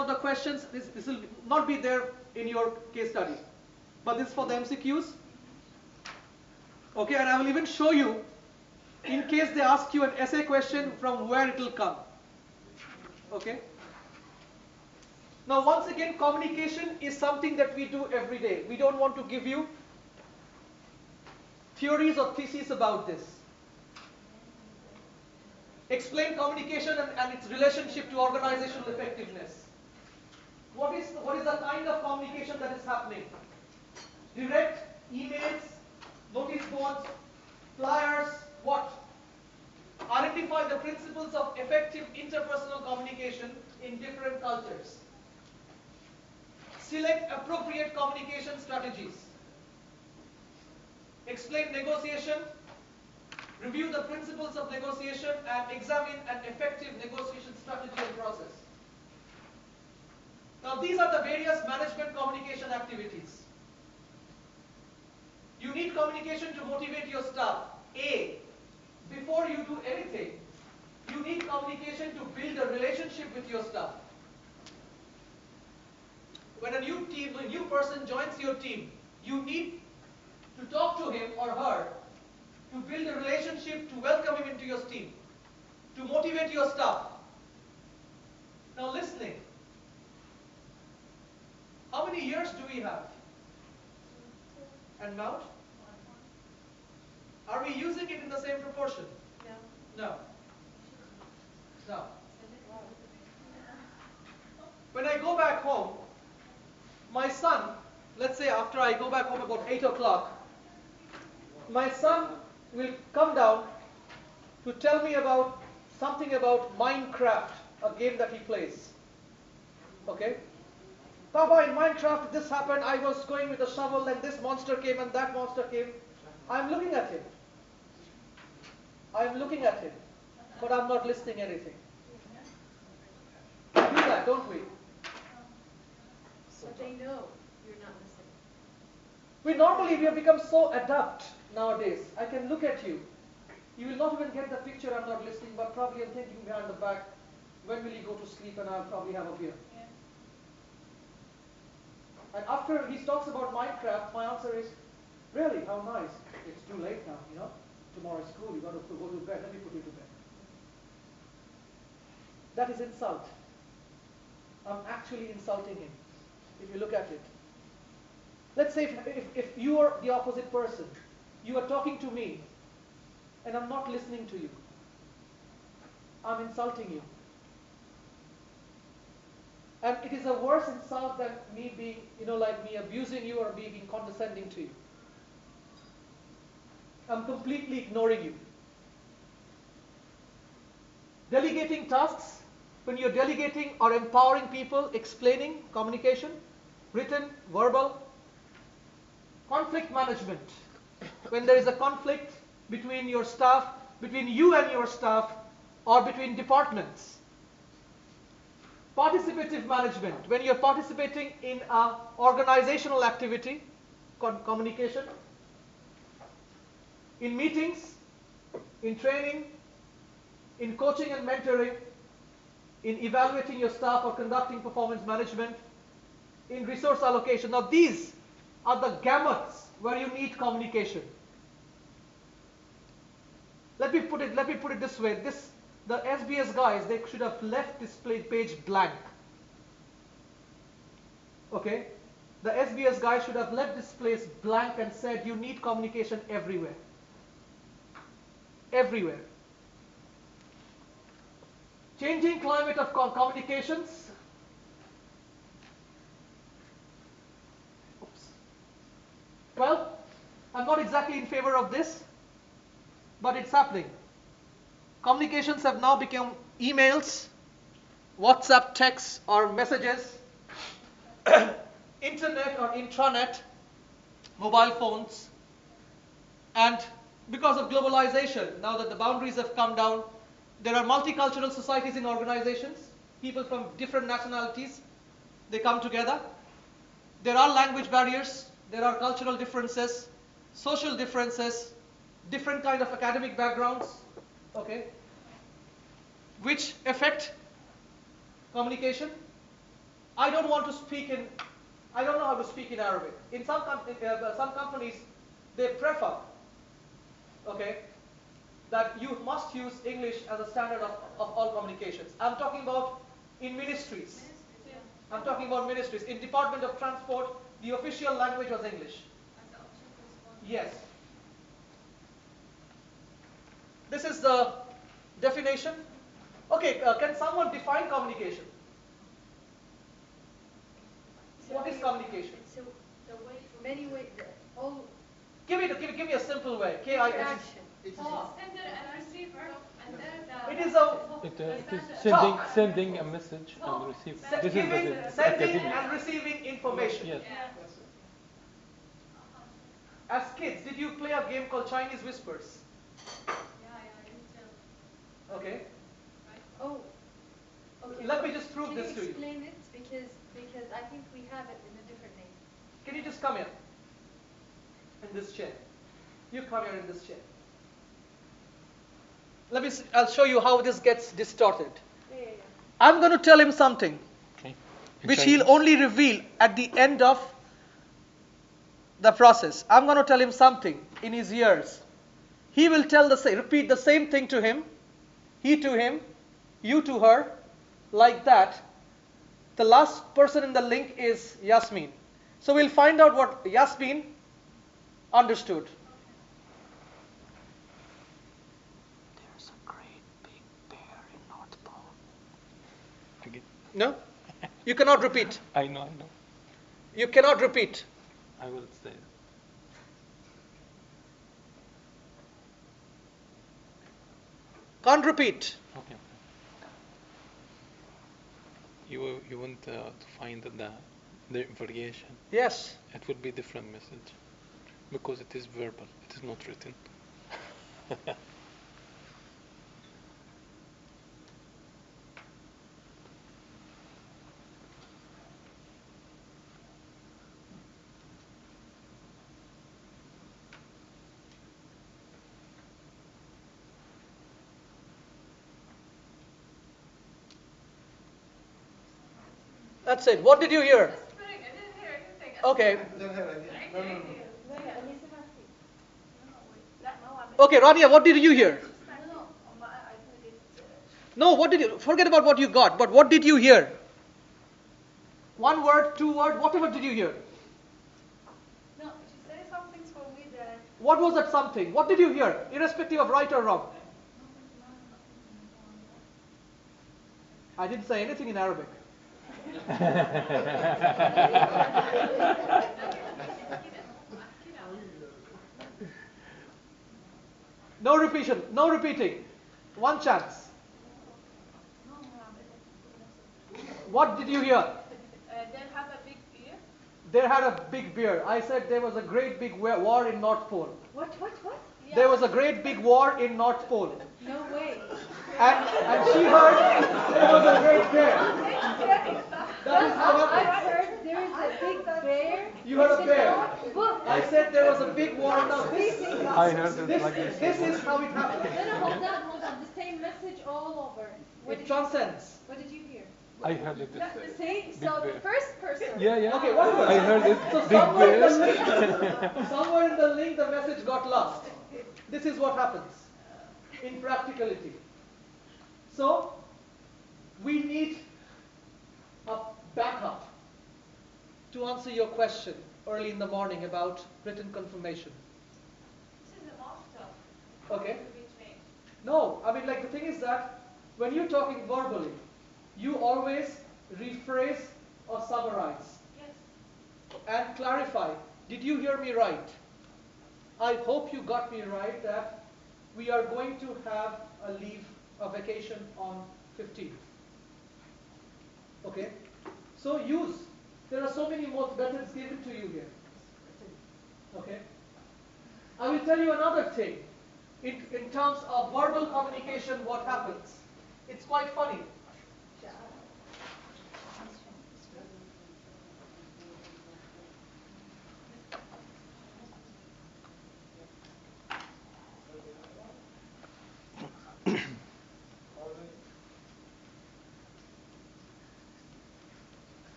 of the questions, this will not be there in your case study, but this is for the MCQs. Okay, and I will even show you, in case they ask you an essay question, from where it will come. Okay. Now once again, communication is something that we do every day. We don't want to give you theories or theses about this. Explain communication and its relationship to organizational effectiveness. What is the kind of communication that is happening? Direct, emails, notice boards, flyers, what? Identify the principles of effective interpersonal communication in different cultures. Select appropriate communication strategies. Explain negotiation. Review the principles of negotiation and examine an effective negotiation strategy and process. Now these are the various management communication activities. You need communication to motivate your staff. A, before you do anything, you need communication to build a relationship with your staff. When a new person joins your team, you need to talk to him or her to build a relationship, to welcome him into your team, to motivate your staff. Now listening. How many years do we have? And mouth? Are we using it in the same proportion? No. No. When I go back home, my son, let's say after I go back home about 8 o'clock, my son will come down to tell me about something about Minecraft, a game that he plays. Okay? Papa, in Minecraft this happened, I was going with a shovel and this monster came and that monster came. I'm looking at him. I'm looking at him, but I'm not listening anything. We do that, don't we? But they know you're not listening. We have become so adept nowadays. I can look at you. You will not even get the picture, I'm not listening, but probably I'm thinking behind the back, when will you go to sleep, and I'll probably have a beer. Yeah. And after he talks about Minecraft, my answer is, really, how nice. It's too late now, you know. Tomorrow is school, you got to go to bed, let me put you to bed. That is insult. I'm actually insulting him, if you look at it. Let's say if you are the opposite person, you are talking to me, and I'm not listening to you. I'm insulting you. And it is a worse insult than me being, like me abusing you or me being condescending to you. I'm completely ignoring you. Delegating tasks, when you're delegating or empowering people, explaining, communication, written, verbal. Conflict management, when there is a conflict between your staff, between you and your staff, or between departments. Participative management, when you're participating in an organizational activity, communication, in meetings, in training, in coaching and mentoring, in evaluating your staff or conducting performance management, in resource allocation. Now these are the gamuts where you need communication. Let me put it this way. The SBS guys, they should have left this page blank. Okay? The SBS guys should have left this place blank and said you need communication everywhere. Everywhere. Changing climate of communications. Oops. Well, I'm not exactly in favor of this, but it's happening. Communications have now become emails, WhatsApp texts or messages, internet or intranet, mobile phones, and because of globalization, now that the boundaries have come down, there are multicultural societies in organizations, people from different nationalities, they come together. There are language barriers, there are cultural differences, social differences, different kind of academic backgrounds, okay, which affect communication. I don't want to speak in, I don't know how to speak in Arabic. In some companies, they prefer, okay, that you must use English as a standard of all communications. I'm talking about in ministries. Yeah. I'm talking about ministries. In Department of Transport, the official language was English. As the option corresponds. Yes. This is the definition. Okay, can someone define communication? What is communication? So the way many ways, all Give me a simple way. K-I-N. interaction. It's Sender and receiver, and then the It is a It is Talk. sending a message and receiving. This is giving, the sending academic. and receiving information. Yes. As kids, did you play a game called Chinese Whispers? Okay. Oh. Okay. Let me just prove Can this to you you. explain it because I think we have it in a different name. Can you just come here? In this chair. You come here in this chair. I'll show you how this gets distorted. Yeah. I'm going to tell him something Okay. which he'll only reveal at the end of the process. I'm going to tell him something in his ears. He will repeat the same thing to him, he to him, you to her, like that. The last person in the link is Yasmin. So we'll find out what Yasmin understood. There's a great big bear in North Pole. Again. No? You cannot repeat. I know. You cannot repeat. I will say. Can't repeat. Okay. You want to find the variation. Yes. It will be different message because it is verbal. It is not written. That's it. What did you hear? I didn't hear anything. Okay. no. Okay, Rania, what did you hear? No, what did you, forget about what you got, but what did you hear? One word, two word, whatever did you hear? No, she said something for me that What was that something? What did you hear, irrespective of right or wrong? I didn't say anything in Arabic. No repetition, no repeating. One chance. What did you hear? they have a big beer. They had a big beer. I said there was a great big war in North Pole. What? There was a great big war in North Pole. No way. And she heard there was a great bear. That is how I happened. heard there is a big bear. You heard a bear. Book. I said there was a big war. Now I heard it like this. this is how it happened. No, hold on. The same message all over. It transcends. What did you hear? I heard it. See, Big so the bear. first person. Yeah. Okay, what was I heard it. So Big somewhere in the bear. link, somewhere in the link, the message got lost. This is what happens in practicality. So we need a backup to answer your question early in the morning about written confirmation. This is the most Okay? No, I mean, like, the thing is that when you're talking verbally, you always rephrase or summarize Yes. and clarify. Did you hear me right? I hope you got me right that we are going to have a vacation on 15th. Okay? So there are so many more methods given to you here. Okay? I will tell you another thing. In terms of verbal communication, what happens? It's quite funny.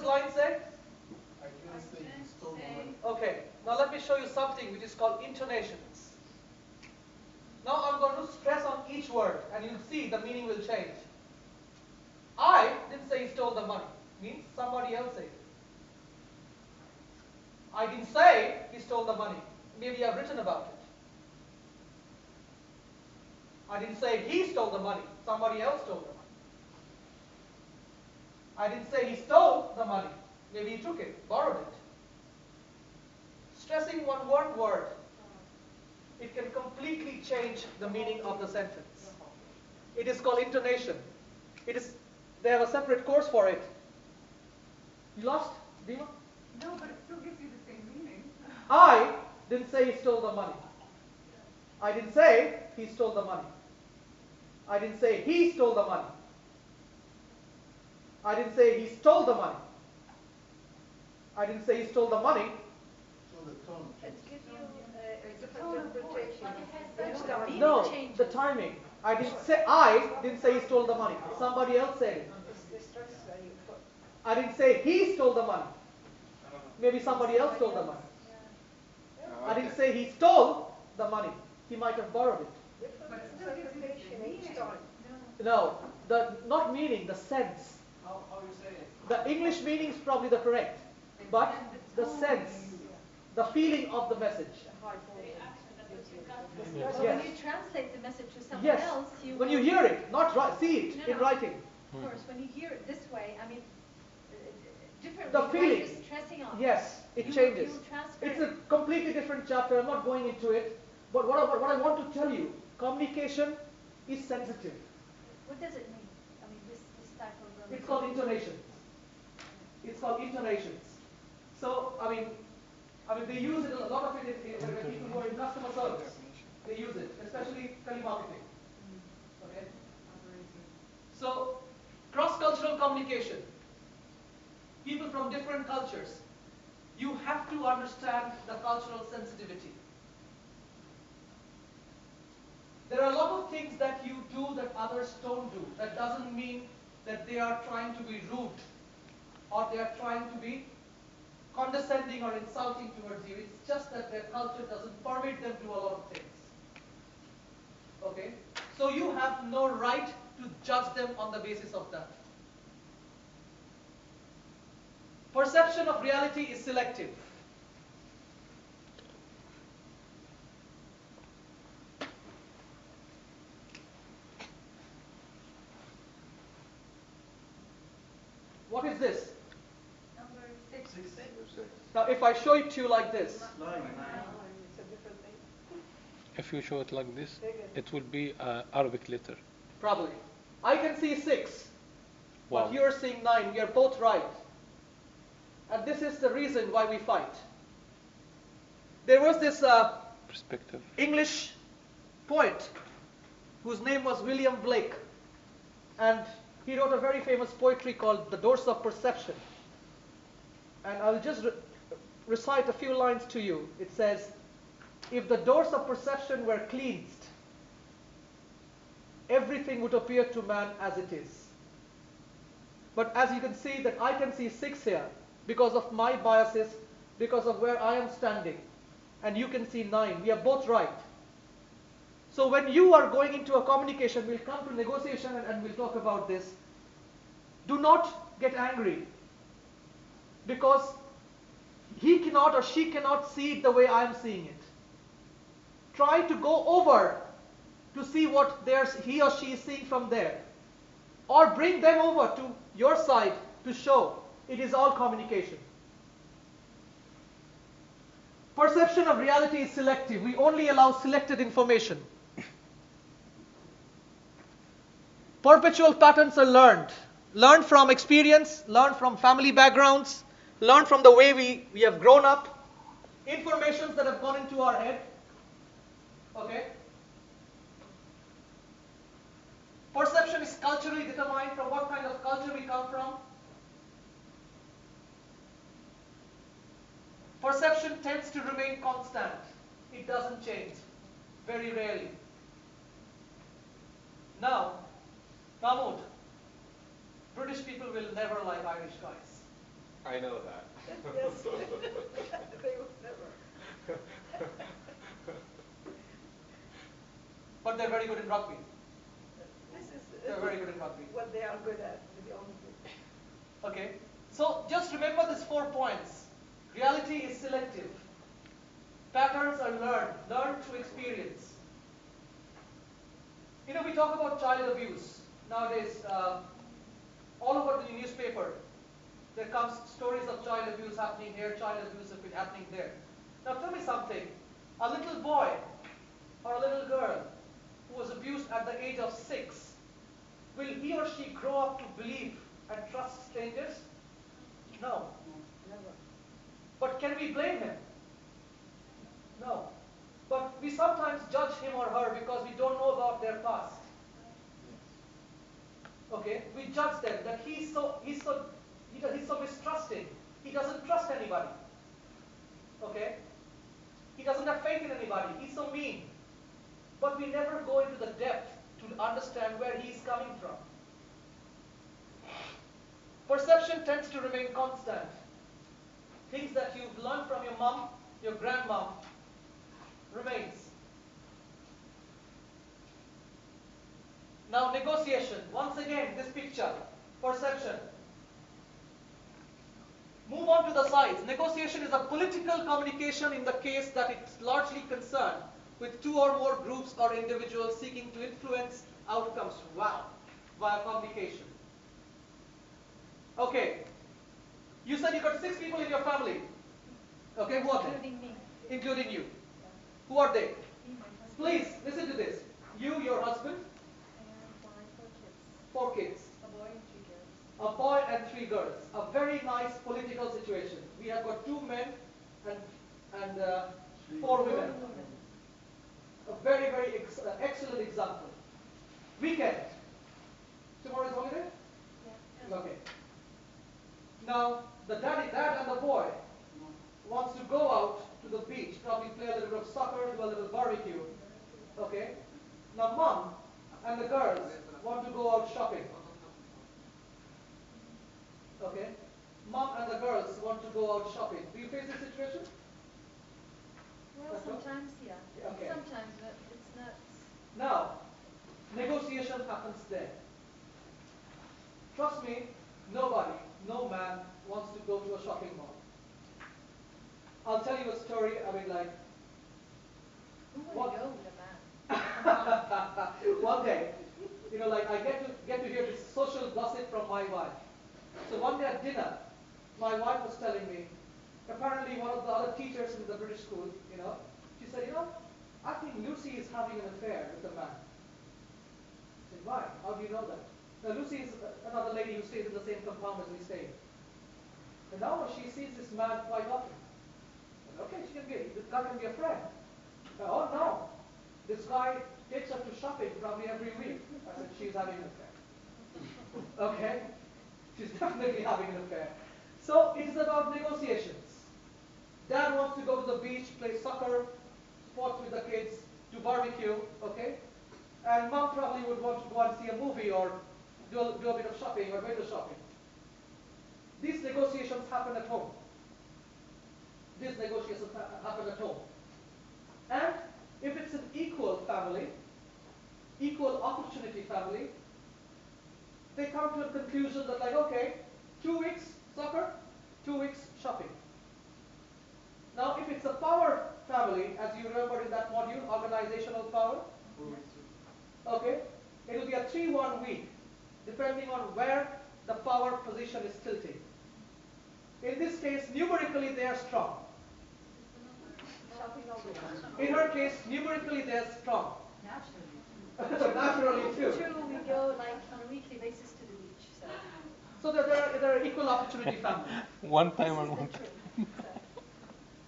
line say? I didn't say he stole the money. Okay, now let me show you something which is called intonations. Now I'm going to stress on each word and you'll see the meaning will change. I didn't say he stole the money. Means somebody else said it. I didn't say he stole the money. Maybe I've written about it. I didn't say he stole the money. Somebody else stole the money. I didn't say he stole the money. Maybe he took it, borrowed it. Stressing one word, it can completely change the meaning of the sentence. It is called intonation. They have a separate course for it. You lost, Dima? No, but it still gives you the same meaning. I didn't say he stole the money. I didn't say he stole the money. I didn't say he stole the money. I didn't say he stole the money. I didn't say he stole the money. So the tone It changed. gives you a different interpretation. But it No, the timing. I didn't say he stole the money. Somebody else said it. It's the stress that you put. I didn't say he stole the money. Maybe somebody else stole the money. I didn't say he stole the money. He might have borrowed it. But it still gives you the Interpretation same each meaning. time. No, not meaning, the sense. How you say it? The English meaning is probably the correct, but the sense, the feeling of the message. But Yes. when you translate the message to someone Yes, else, when you hear it, not see it in No. writing. Of course, when you hear it this way, I mean, different. The what feeling. you're stressing on. Yes, it You- changes. you transfer It's it. a completely different chapter. I'm not going into it. But what I want to tell you, communication is sensitive. What does it mean? I mean, this type of. It's called intonations. It's called intonations. So, I mean, they use it, a lot of it when people who are in customer service. They use it, especially telemarketing. Okay? So, cross-cultural communication. People from different cultures. You have to understand the cultural sensitivity. There are a lot of things that you do that others don't do. That doesn't mean that they are trying to be rude or they are trying to be condescending or insulting towards you. It's just that their culture doesn't permit them to do a lot of things. Okay? So you have no right to judge them on the basis of that. Perception of reality is selective. What is this? Number 6. Now if I show it to you like this, Nine. It's a different thing. If you show it like this, it will be Arabic letter. probably. I can see 6, Wow. but you're seeing 9. We are both right. And this is the reason why we fight. There was this Perspective. English poet whose name was William Blake. And he wrote a very famous poetry called The Doors of Perception. And I'll just recite a few lines to you. It says, if the doors of perception were cleansed, everything would appear to man as it is. But as you can see that I can see 6 here because of my biases, because of where I am standing. And you can see 9. We are both right. So when you are going into a communication, we'll come to negotiation and we'll talk about this. Do not get angry because he cannot or she cannot see it the way I am seeing it. Try to go over to see what he or she is seeing from there. Or bring them over to your side to show it is all communication. Perception of reality is selective. We only allow selected information. Perpetual patterns are learned. Learned from experience, learned from family backgrounds, learned from the way we have grown up. Informations that have gone into our head. Okay? Perception is culturally determined from what kind of culture we come from. Perception tends to remain constant. It doesn't change. Very rarely. Now, Mahmood, British people will never like Irish guys. I know that. Yes. They would never. But they're very good in rugby. This is They're very good in rugby. what they are good at, to be honest with you. Okay? So just remember these 4 points. Reality is selective. Patterns are learned through experience. You know, we talk about child abuse. Nowadays, all over the newspaper, there comes stories of child abuse happening here, child abuse has been happening there. Now tell me something. A little boy or a little girl who was abused at the age of 6, will he or she grow up to believe and trust strangers? No. Never. But can we blame him? No. But we sometimes judge him or her because we don't know about their past. Okay? We judge them that he's so mistrusting. He doesn't trust anybody. Okay? He doesn't have faith in anybody. He's so mean. But we never go into the depth to understand where he's coming from. Perception tends to remain constant. Things that you've learned from your mom, your grandmom, remains. Now negotiation. Once again, this picture. Perception. Move on to the sides. Negotiation is a political communication in the case that it's largely concerned with 2 or more groups or individuals seeking to influence outcomes. Wow. Via communication. Okay. You said you got 6 people in your family. Okay, who are they? Including me. Including you. Who are they? Me, my husband. Please, listen to this. You, your husband, And my 4 4 kids. kids. A boy and 3 girls. A boy and 3 girls. A very nice political situation. We have got 2 men and 4 women. A very, very excellent example. Weekend. Tomorrow is holiday? Yeah. Okay. Now, the dad and the boy wants to go out to the beach, probably play a little bit of soccer, do a little barbecue. Okay? Now, mom and the girls want to go out shopping. Okay? Mom and the girls want to go out shopping. Do you face this situation? Well, That's what? sometimes, yeah. Okay. Sometimes, but it's not. Now, negotiation happens there. Trust me, nobody, no man wants to go to a shopping mall. I'll tell you a story, I mean like, Who would What? go with a man? one day, you know, like I get to hear this social gossip from my wife. So one day at dinner, my wife was telling me, apparently one of the other teachers in the British school, you know, she said, you know, I think Lucy is having an affair with a man. I said, why? How do you know that? Now Lucy is another lady who stays in the same compound as we stay. And now she sees this man quite often. And okay, this guy can be a friend. Oh no, this guy takes her to shopping probably every week. I said, she's having an affair. Okay? She's definitely having an affair. So it is about negotiations. Dad wants to go to the beach, play soccer, sports with the kids, do barbecue, okay? And mom probably would want to go and see a movie or do a bit of shopping or window shopping. These negotiations happen at home. These negotiations happen at home. And if it's an equal family, equal opportunity family, they come to a conclusion that like, okay, 2 weeks soccer, 2 weeks shopping. Now, if it's a power family, as you remember in that module, organizational power, okay, it will be a 3-1 week, depending on where the power position is tilting. In this case, numerically they are strong. Shopping all the time. In her case, numerically they are strong. Naturally. Naturally too. True, we go like on a weekly basis to the beach, so. So there are equal opportunity families. One time This and is one the time. truth. So.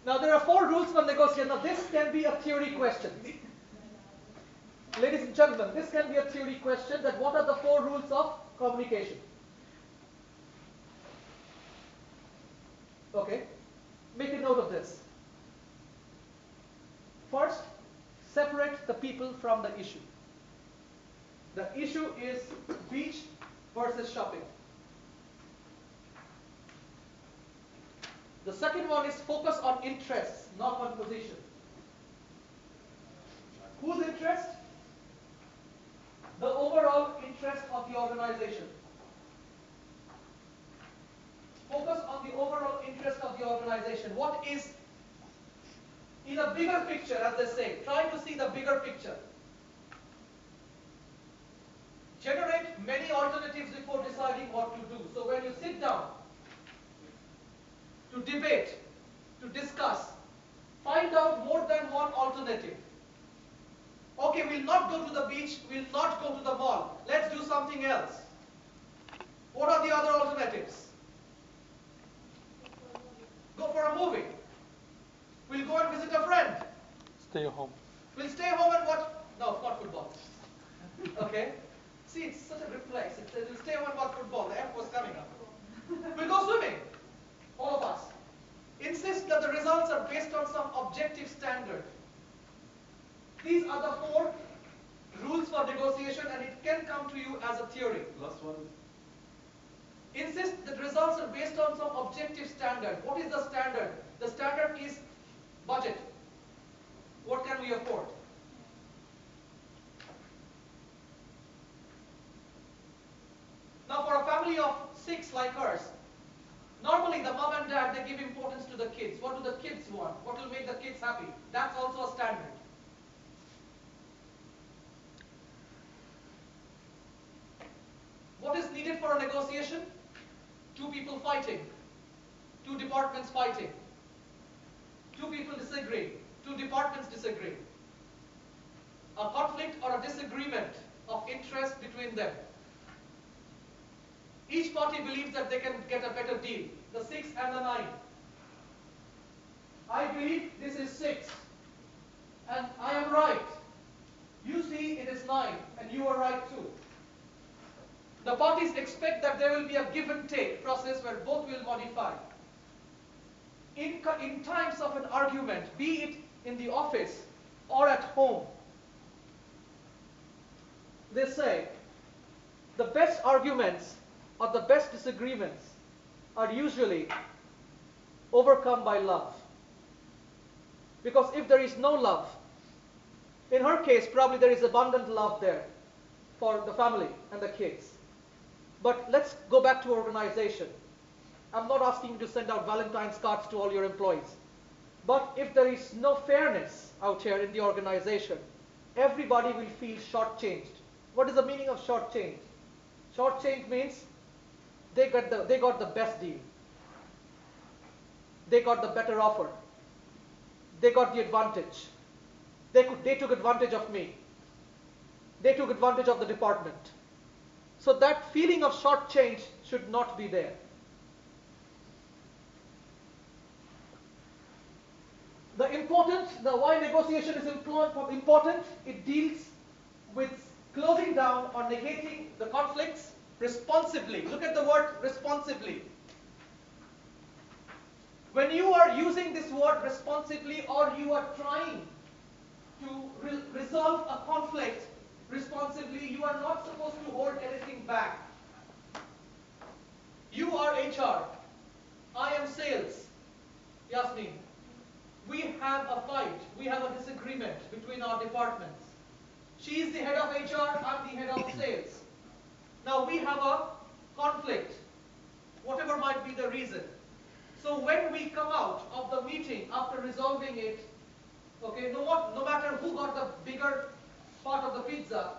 Now there are 4 rules for negotiation. Now this can be a theory question. Ladies and gentlemen, this can be a theory question that what are the 4 rules of communication? Okay, make a note of this. First, separate the people from the issue. The issue is beach versus shopping. The second one is focus on interests, not on position. Whose interest? The overall interest of the organization. Focus on the overall interest of the organization. What is in a bigger picture, as they say. Try to see the bigger picture. Generate many alternatives before deciding what to do. So when you sit down to debate, to discuss, find out more than one alternative. Okay, we'll not go to the beach, we'll not go to the mall. Let's do something else. What are the other alternatives? Go for a movie. We'll go and visit a friend. Stay home. We'll stay home and watch. No, not football. Okay? See, it's such a reflex. It says we'll stay home and watch football. The F was coming up. We'll go swimming. All of us. Insist that the results are based on some objective standard. These are the 4 rules for negotiation, and it can come to you as a theory. Last one. Insist that results are based on some objective standard. What is the standard? The standard is budget. What can we afford? Now for a family of 6 like ours, normally the mom and dad, they give importance to the kids. What do the kids want? What will make the kids happy? That's also a standard. What is needed for a negotiation? 2 people fighting, 2 departments fighting, 2 people disagree, 2 departments disagree. A conflict or a disagreement of interest between them. Each party believes that they can get a better deal. The 6 and the 9. I believe this is 6 and I am right. You see it is 9 and you are right too. The parties expect that there will be a give and take process where both will modify. In times of an argument, be it in the office or at home, they say the best arguments or the best disagreements are usually overcome by love. Because if there is no love, in her case probably there is abundant love there for the family and the kids. But let's go back to organization. I'm not asking you to send out Valentine's cards to all your employees. But if there is no fairness out here in the organization, everybody will feel shortchanged. What is the meaning of shortchanged? Shortchanged means they got the best deal. They got the better offer. They got the advantage. They took advantage of me. They took advantage of the department. So that feeling of shortchange should not be there. The why negotiation is important, it deals with closing down or negating the conflicts responsibly. Look at the word responsibly. When you are using this word responsibly or you are trying to resolve a conflict responsibly, you are not supposed to hold anything back. You are HR. I am sales. Yasmin. We have a fight. We have a disagreement between our departments. She is the head of HR, I'm the head of sales. Now we have a conflict, whatever might be the reason. So when we come out of the meeting after resolving it, okay, no matter who got the bigger part of the pizza,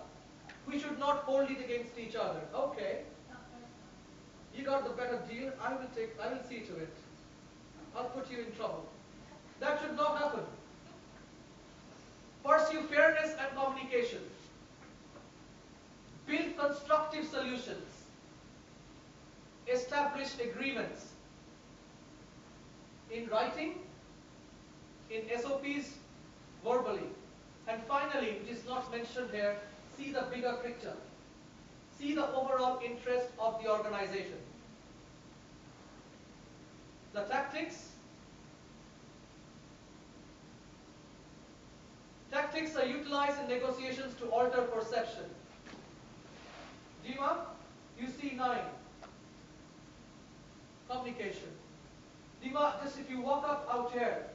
we should not hold it against each other. Okay, you got the better deal, I will see to it. I'll put you in trouble. That should not happen. Pursue fairness and communication. Build constructive solutions. Establish agreements. In writing, in SOPs, verbally. And finally, which is not mentioned here, see the bigger picture. See the overall interest of the organization. The tactics. Tactics are utilized in negotiations to alter perception. Dima, you see 9. Communication. Dima, just if you walk up out here,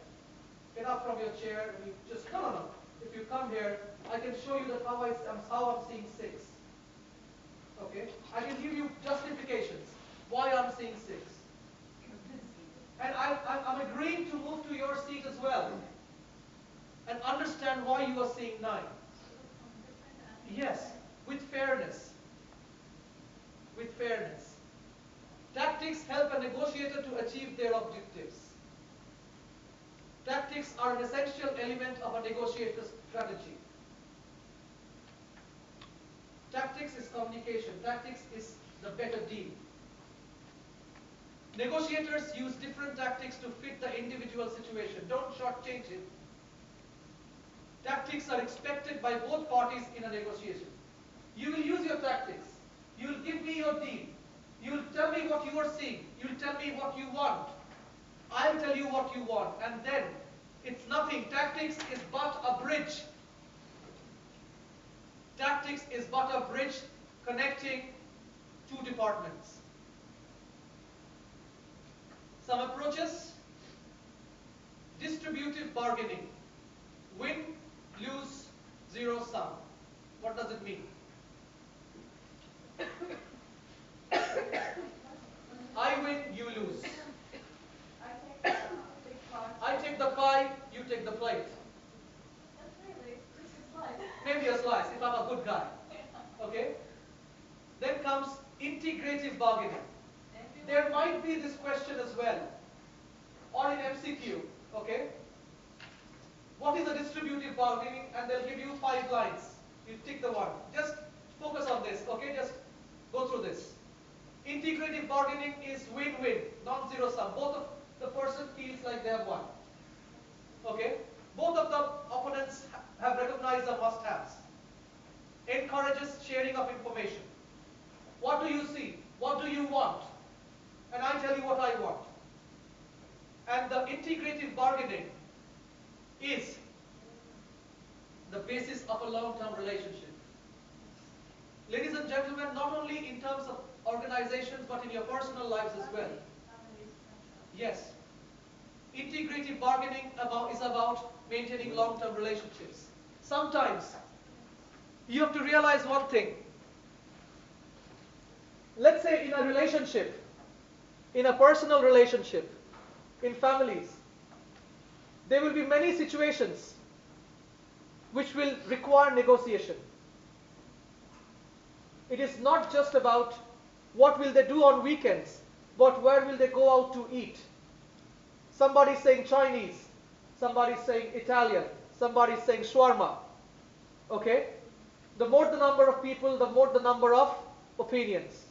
get up from your chair, and you just, no. If you come here, I can show you that how I'm seeing 6. Okay? I can give you justifications why I'm seeing 6. And I'm agreeing to move to your seat as well and understand why you are seeing 9. Yes, with fairness. With fairness. Tactics help a negotiator to achieve their objectives. Tactics are an essential element of a negotiator's strategy. Tactics is communication. Tactics is the better deal. Negotiators use different tactics to fit the individual situation. Don't shortchange it. Tactics are expected by both parties in a negotiation. You will use your tactics. You will give me your deal. You will tell me what you are seeing. You will tell me what you want. I'll tell you what you want. And then it's nothing. Tactics is but a bridge. Tactics is but a bridge connecting two departments. Some approaches. Distributive bargaining. Win, lose, zero sum. What does it mean? I win, you lose. I take the pie, you take the plate. Maybe a slice if I'm a good guy. Okay? Then comes integrative bargaining. There might be this question as well, or in MCQ. Okay? What is a distributive bargaining? And they'll give you 5 lines. You tick the one. Just focus on this. Okay? Just go through this. Integrative bargaining is win-win, non-zero sum. Both of the person feels like they have won. Okay? Both of the opponents have recognized the must-haves. Encourages sharing of information. What do you see? What do you want? And I tell you what I want. And the integrative bargaining is the basis of a long-term relationship. Ladies and gentlemen, not only in terms of organizations, but in your personal lives as well. Yes. Integrative bargaining is about maintaining long-term relationships. Sometimes you have to realize one thing. Let's say in a relationship, in a personal relationship, in families, there will be many situations which will require negotiation. It is not just about what will they do on weekends, but where will they go out to eat. Somebody saying Chinese, somebody saying Italian, somebody saying shawarma. Okay? The more the number of people, the more the number of opinions.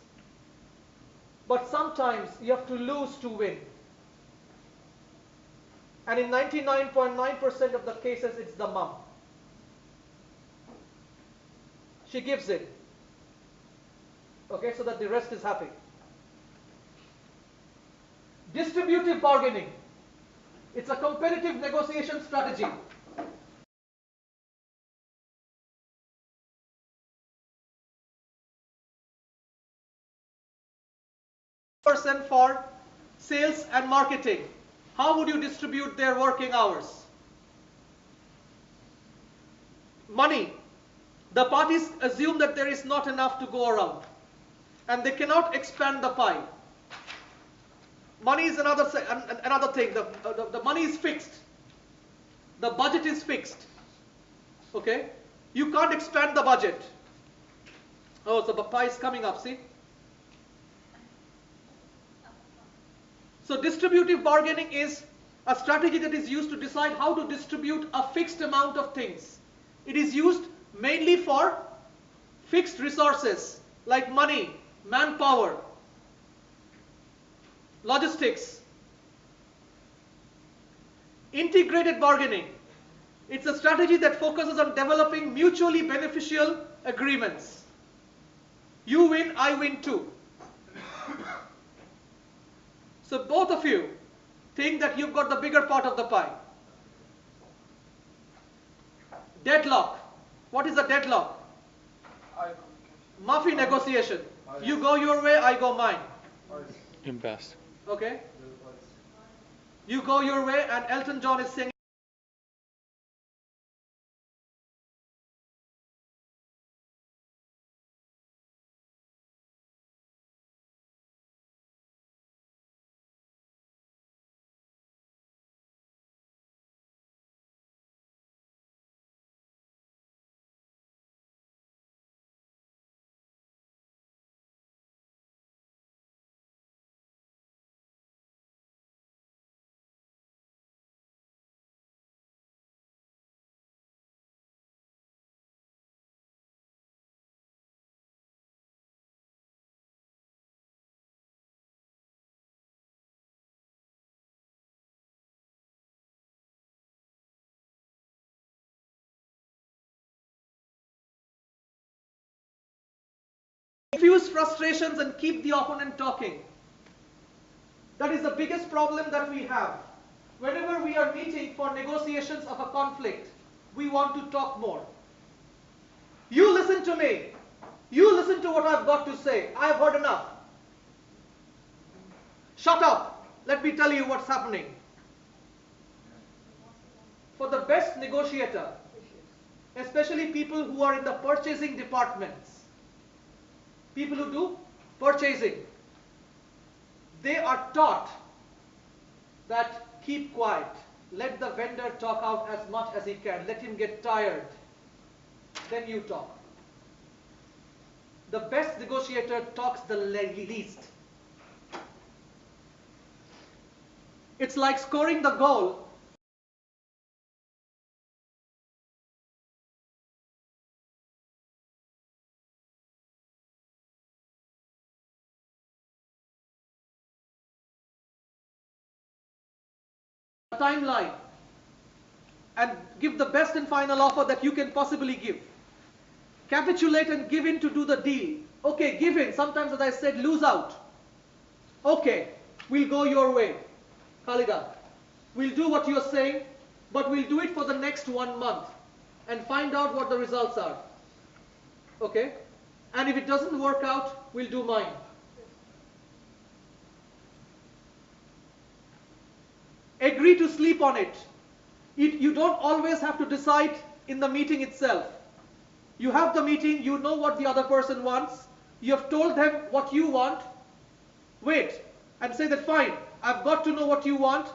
But sometimes you have to lose to win. And in 99.9% of the cases, it's the mom. She gives it. Okay, so that the rest is happy. Distributive bargaining. It's a competitive negotiation strategy. Percent for sales and marketing. How would you distribute their working hours? Money. The parties assume that there is not enough to go around, and they cannot expand the pie. Money is another thing. The money is fixed. The budget is fixed. Okay? You can't expand the budget. Oh, so the pie is coming up, see? So distributive bargaining is a strategy that is used to decide how to distribute a fixed amount of things. It is used mainly for fixed resources like money, manpower, logistics. Integrated bargaining. It's a strategy that focuses on developing mutually beneficial agreements. You win, I win too. So both of you think that you've got the bigger part of the pie. Deadlock. What is a deadlock? Mafi negotiation. You go your way, I go mine. Impasse. Okay? You go your way and Elton John is singing. Diffuse frustrations and keep the opponent talking. That is the biggest problem that we have. Whenever we are meeting for negotiations of a conflict, we want to talk more. You listen to me. You listen to what I've got to say. I've heard enough. Shut up. Let me tell you what's happening. For the best negotiator, especially people who are in the purchasing departments, people who do purchasing, they are taught that keep quiet, let the vendor talk out as much as he can, let him get tired, then you talk. The best negotiator talks the least. It's like scoring the goal. Timeline and give the best and final offer that you can possibly give. Capitulate and give in to do the deal. Okay, give in. Sometimes, as I said, lose out. Okay, we'll go your way. Khalida, we'll do what you're saying, but we'll do it for the next 1 month and find out what the results are. Okay? And if it doesn't work out, we'll do mine. Agree to sleep on it. You don't always have to decide in the meeting itself. You have the meeting, you know what the other person wants, you have told them what you want. Wait and say that fine, I've got to know what you want,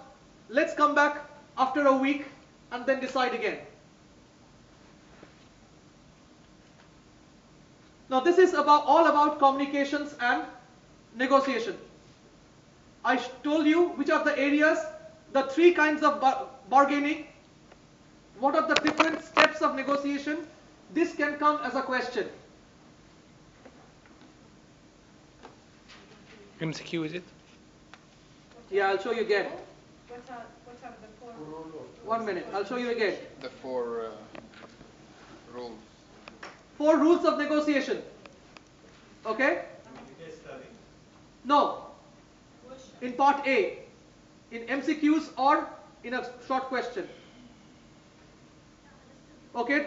let's come back after a week and then decide again. Now this is all about communications and negotiation. I told you which are the areas, the 3 kinds of bargaining, what are the different steps of negotiation. This can come as a question. MCQ is it? Yeah, I'll show you again. What are the 4? 1 minute, I'll show you again. The 4 rules. 4 rules of negotiation. Okay? No. In part A. In MCQs or in a short question. Okay?